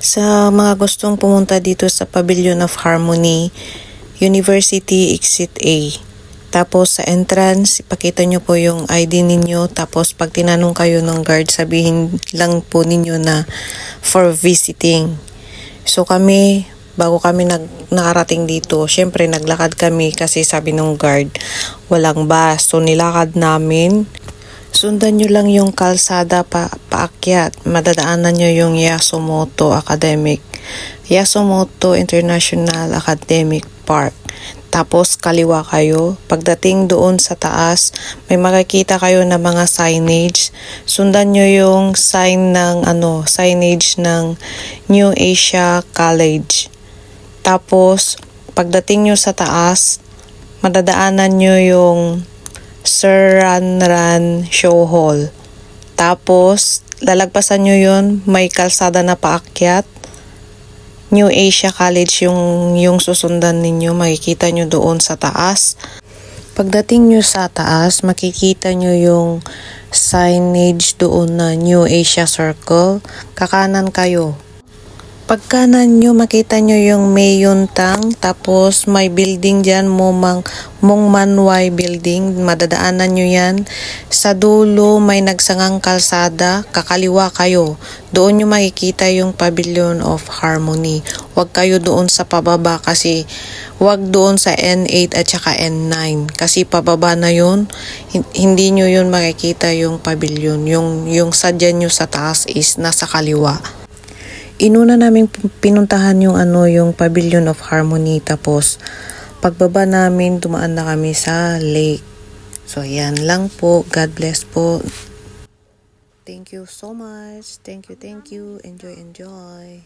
Sa mga gustong pumunta dito sa Pavilion of Harmony, University Exit A. Tapos sa entrance, ipakita nyo po yung ID ninyo. Tapos pag tinanong kayo ng guard, sabihin lang po ninyo na for visiting. So kami, bago kami nakarating dito, syempre naglakad kami kasi sabi ng guard, walang bus. So nilakad namin. Sundan nyo lang yung kalsada paakyat. Madadaanan nyo yung Yasumoto International Academic Park. Tapos kaliwa kayo. Pagdating doon sa taas, may makikita kayo na mga signage. Sundan nyo yung signage ng New Asia College. Tapos pagdating nyo sa taas, madadaanan nyo yung Sir Ranran Show Hall. Tapos, lalagpasan nyo yun, may kalsada na paakyat. New Asia College yung susundan ninyo, makikita nyo doon sa taas. Pagdating nyo sa taas, makikita nyo yung signage doon na New Asia Circle. Kakanan kayo. Pagkanan nyo, makita nyo yung Mayuntang, tapos may building dyan, Mongmanway building, madadaanan nyo yan. Sa dulo, may nagsangang kalsada, kakaliwa kayo. Doon nyo makikita yung Pavilion of Harmony. Huwag kayo doon sa pababa kasi huwag doon sa N8 at saka N9. Kasi pababa na yun, hindi nyo yun makikita yung pavilion. Yung sadya nyo sa taas is nasa kaliwa. Inuna namin pinuntahan yung Pavilion of Harmony, tapos pagbaba namin dumaan na kami sa lake. So yan lang po. God bless po. Thank you so much. Thank you. Enjoy.